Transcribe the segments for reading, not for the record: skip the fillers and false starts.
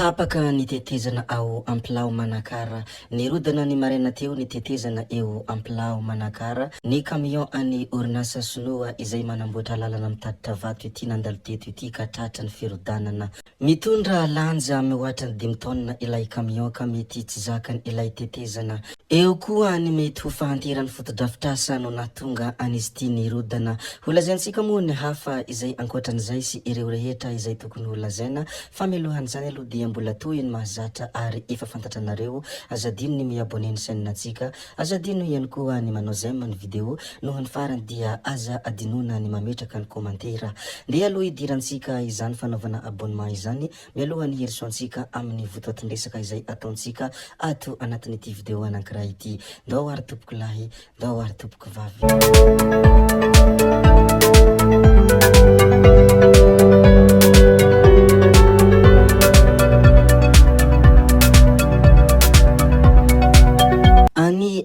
Tapaka nitetezana ao ampilao manakara, nirodana ny maraina teo nitetezana eo ampilao manakara, ny camion any orinasa sinoa izay manamboatra lalana mitatitra vato ity nandalo teto ity ka tratra ny firodanana. Mitondra lanja mihoatra ny 5 tonne ilay camion ka mety tsy zakany ilay tetezana. Eo koa ny mety ho fahanterany fotodrafitrasa no nahatonga an'izy ity nirodana. Ho lazaintsika moa ny hafa izay ankoatran'izay sy ireo rehetra izay tokony ho lazaina, famelohan'izany aloha dia mbola toy ny mahazatra ary efa fantatranareo. Azadino ny miabone ny chaîne-natsika, azadino ihany koa ny manao j'aime ny vidéo, noho ny farany dia aza adinona ny mametraka ny komantera. Ndeha aloha idirantsika izany fanaovana abonnement izany, mialoha ny herisoantsika amin'ny votoatindresaka izay ataontsika ato anatin'ity vidéo anankiray ity. Ndao ary tompoko lahy, ndao ary tompoko vavy.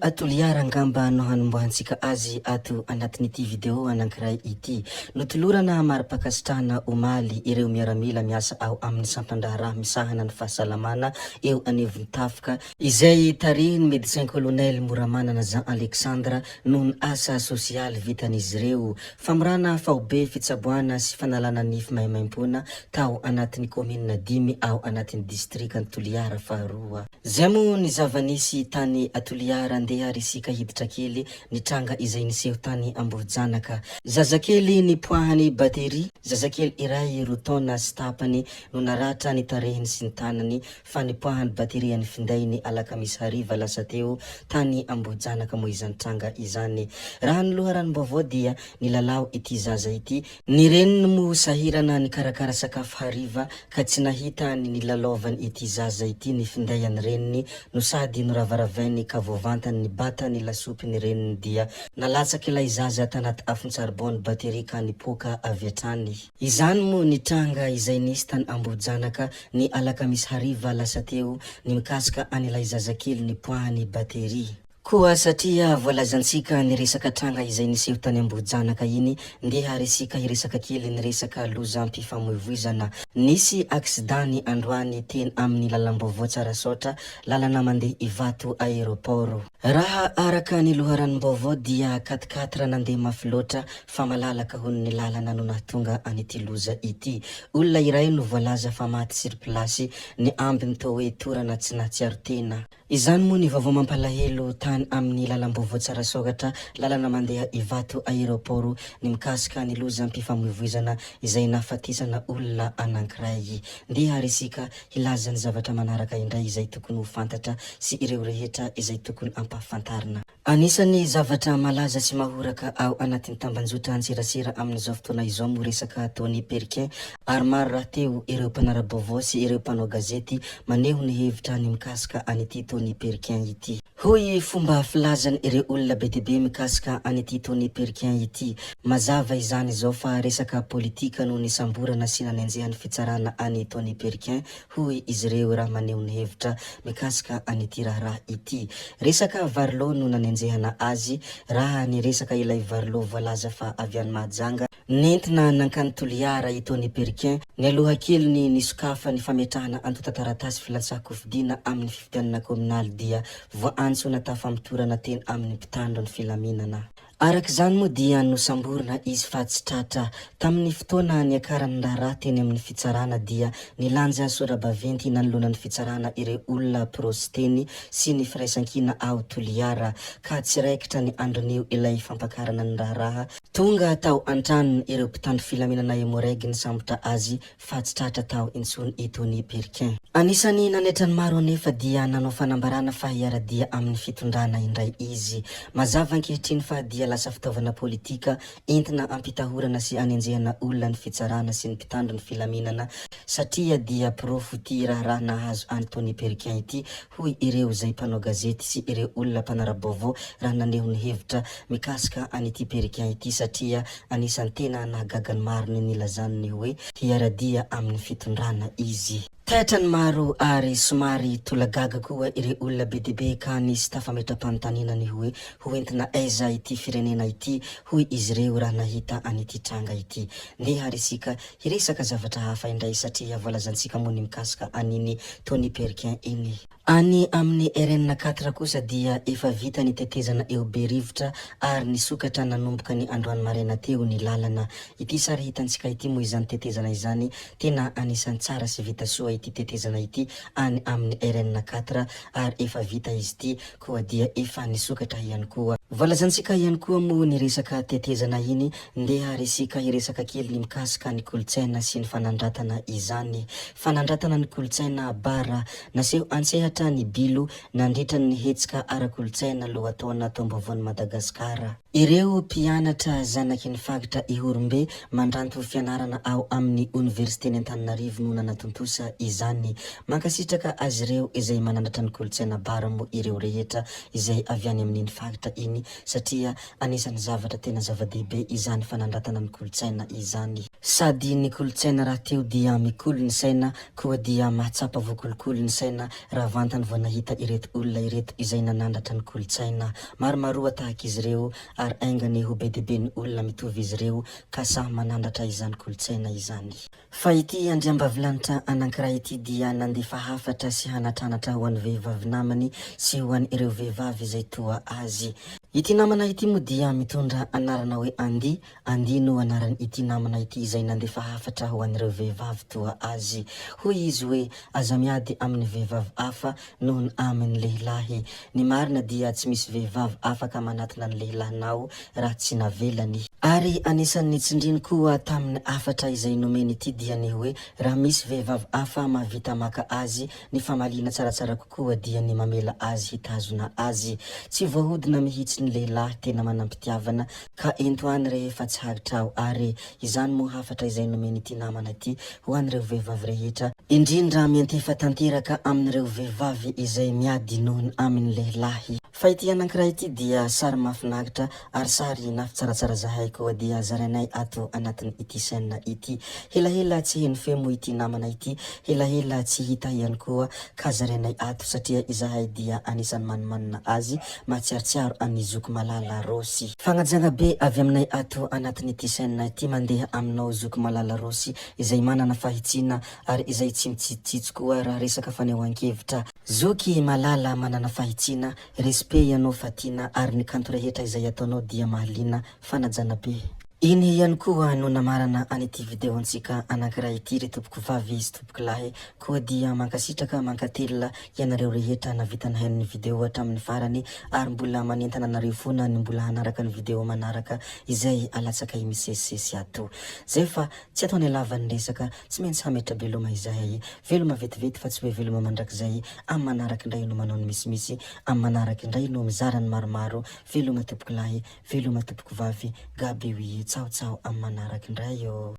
Atoliara ngamba no hanombohantsika azy ato anatin'ity vidéo anankiray ity. Notolorana maripakasitrahana omaly ireo miaramila miasa ao amin'ny sampandraharaha misahana ny fahasalamana eo anivon'ny Tafika, izay tarihiny médecin colonel Moramanana Jean Alexandre noho ny asa sosialy vitan'izy ireo. Famorana fahobe fitsaboana sy fanalana nify maimaimpona tao anatin'ny commune 5 ao anatin'ny distrikany Toliara faharoa. Zay moa ny zavanisy tany Atoliara ndeha risika hiditra kely ny tranga izay niseho tany Ambohijanaka. Zazakely nipoahany batterie, zazakely iray rotona sy tapany no naratra ny tarehiny sy ny tanany fa nipoahany batterie ny findainy alakamisy hariva lasa teo tany Ambohijanaka moa izany tranga izany. Raha ny loha ranom-baovao dia nilalao ity zaza ity, ny reniny mo sahirana ny karakara sakafo hariva ka tsy nahita ny nilalaovany ity zaza ity ny finday any reniny, no sady noravaravainy ka voavantany ny bata ny lasopy ny reniny dia nalatsaky ilay zaza tanaty afony charbon batterie ka nipoka avy atrany. Izany mo ny tranga izay nisy tany Ambohijanaka ny alakamisy hariva lasa teo ny mikasika an'ilay zazakely nipoahany batterie. Koa satria voalazantsika ny resaka tranga izay niseho tany Ambohijanaka iny, ndeha resika hiresaka kely ny resaka lozam-pifamoivoizana. Nisy aksidany androany teny amin'ny lalam-baovao Tsarasotra, lalana mandeha Ivato aéroport. Raha araka ny loharanom-baovao dia 4x4 nandeha mafy loatra fa malalaka hono ny lalana no nahatonga an'ity loza ity. Olona iray no voalaza fa maty sur place, ny ambiny toa hoe torana tsy nahatsiaro tena. Izany moa ny vaovao mampalahelo tany amin'ny lalam-baovao Tsarasokatra, lalana mandeha Ivato aéroport, ny mikasika ny lozam-pifamoivoizana izay nahafatisana olona anankiray. Ndeha resika hilaza ny zavatra manaraka indray izay tokony ho fantatra sy ireo rehetra izay tokony ampahafantarina. Anisany zavatra malaza sy mahoraka ao anatin'ny tambanjotra antserasera amin'izao fotoana izao mo resaka Tony Perquin, ary maro raha teo ireo mpanara-baovao sy ireo mpanao gazety maneho ny hevitra ny mikasika an'ity Tony Perquin ity. Hoy fomba filazany ireo olona be dia be mikasika an'ity Tony Perquin ity. Mazava izany zao fa resaka politika no nisamborana sy nanenjehany fitsarana any Tony Perquin, hoy izy ireo raha maneho ny hevitra mikasika an'ity raha ity. Resaka varlo no nanenjehana azy, raha ny resaka ilay varlo voalaza fa avy any Mahajanga nentina nankany Toliara i Tony Perquin, ny aloha keliny nisokafa ny fametrahana antota-taratasy filatsakofidina amin'ny fifidianana kominaly dia voaantsona tafamitorana teny amin'ny mpitandro ny filaminana. Arak'izany moa dia nosamborina izy fa tsy tratra. Tamin'ny fotoana niakarany raharaha teny amin'ny fitsarana dia nilanja sorabaventy nanolona ny fitsarana ireo olona prositeny sy ny firaisankina ao Toliara, ka tsy raikitra ny androneo ilay fampakarana ny raharaha. Tonga tao antranony ireo mpitandro filaminana Emoreg ny sambotra azy fa tsy tratra tao intsony i Tony Perquin. Anisany nanetra ny maro anefa dia nanao fanambarana fa hiaradia amin'ny fitondrana indray izy. Mazava ankehitriny fa dia lasa fitaovana politika entina ampitahorana sy anenjehana olona ny fitsarana sy ny mpitandro ny filaminana, satria dia profo ty raha nahazo any Tony Perquin ity, hoy ireo zay mpanao gazety sy ireo olona mpanara-baovao raha naneho ny hevitra mikasika an'ity Perquin ity, satria anisany tena nahagaga ny maro ny nilazany hoe hiaradia amin'ny fitondrana izy. Taitany maro ary somary tolagaga koa ire olona be dia be ka nisy tafametram-panotaninany hoe hoentina aiza ity firenena ity hoy izy ireo raha nahita an'ity tranga ity. Ndeha ary isika hiresaka zavatra hafa indray satria voalazantsika mony mikasika an'iny Tony Perquin iny. Any amin'ny RN4 kosa dia efa vita ny tetezana eo be rivotra ary nisokatra nanomboka ny androany maraina teo ny lalana. Ity sary hitantsika ity moa izany tetezana izany tena anisan'ny tsara sy vita soa ity tetezana ity any amin'ny RN4 ary efa vita izy ity koa dia efa nisokatra ihany koa. Voalazantsika ihany koa moa ny resaka tetezana iny ndeha ary isika hiresaka kely ny mikasika ny kolotsaina sy ny fanandratana izany. Fanandratana ny kolotsaina bara naseho ansehatra ny bilo nandritra ny hetsika ara-kolotsaina lohataona taom-baovon'i Madagasikara. Ireo mpianatra zanaky ny fagitra Ihorombe mandranto fianarana ao amin'ny Universitény Antananarivo no nanatontosa izany. Mankasitraka azy ireo izay manandratra ny kolotsaina bara moa ireo rehetra izay avy any amin'iny fagitra iny satria anisan'ny zavatra tena zava-dehibe izany fanandratana ny kolotsaina izany. Sady ny kolotsaina raha teo dia mikolo ny saina koa dia mahatsapa voakolokolo ny saina raha vantany vao nahita ireto olona ireto izay nanandratra ny kolotsaina. Maromaroa tahaka izy ireo ary aingany ho be dehibe ny olona mitovy izy ireo ka samy manandratra izany kolotsaina izany. Fa ity andriambavilanitra anankiray ity dia nandefa hafatra sy hanatranatra ho an'ny vehivavy namany sy ho an'ny ireo vehivavy izay toa azy. Ity namana ity moa dia mitondra anarana hoe Andi no anarany ity namana ity izay nandefa hafatra ho an'ireo vehivavy toa azy. Hoy izy hoe aza miady amin'ny vehivavy hafa noho ny amin'ny lehilahy. Ny marina dia tsy misy vehivavy afaka manatona ny lehilahinao raha tsy navelany. Ary anisan'ny tsindriny koa tamin'ny afatra izay nomeny ity dia ny hoe raha misy vehivavy hafa mahavita maka azy ny famalina tsaratsara kokoa dia ny mamela azy hitazona azy. Tsy voahodina mihitsy ny lehilahy tena manampitiavana ka entoany rehefa tsy haritra ao ary izany moa hafatra izay nomeny ity namana ity ho an'ireo vehivavy rehetra indrindra miantefa tanteraka amin'ireo vehivavy izay miady noho ny amin'ny lehilahy. Fa ity anankiray ity dia sary mahafinaritra ary sary nafy tsaratsara zahay koa dia zarainay ato anatiny ity saina ity. Helahela tsy heno femo ity namana ity, helahela tsy hita ihany koa ka zarainay ato satria izahay dia anisan'ny manimanina azy mahatsiarotsiaro an'ny Zoko Malala Rosy. Fagnajana be avy aminay ato anatiny ity saina ity mandeha aminao Zoko Malala Rosy izay manana fahitsina ary izay tsy mitsitsitsy koa raha resaka fanehoan-kevitra. Zoky Malala manana fahitsina, respect ianao fatina ary ny kanto rehetra izay ataonao dia mahaliana, fanajana be. Iny ihany koa no namarana an'ity video antsika anankiray ity ry tompoko vavy sy tompoko lahy koa dia mankasitraka mankatelina ianareo rehetra navita nahay ny video hatramin'ny farany ary mbola manentana anareo foana ny mbola hanaraka ny video manaraka izay alatsaka misesisesy ato. Zay fa tsy atao ny lavan'ny resaka tsy maintsy hametra veloma izay veloma vetivety fa tsy hoe veloma mandrakizay amin'ny manaraka indray no manao ny misimisy amin'ny manaraka indray no mizara ny maromaro. Veloma tompoko lahy, veloma tompoko vavy, gaby wi tsao tsao amin'ny manaraka indray yo.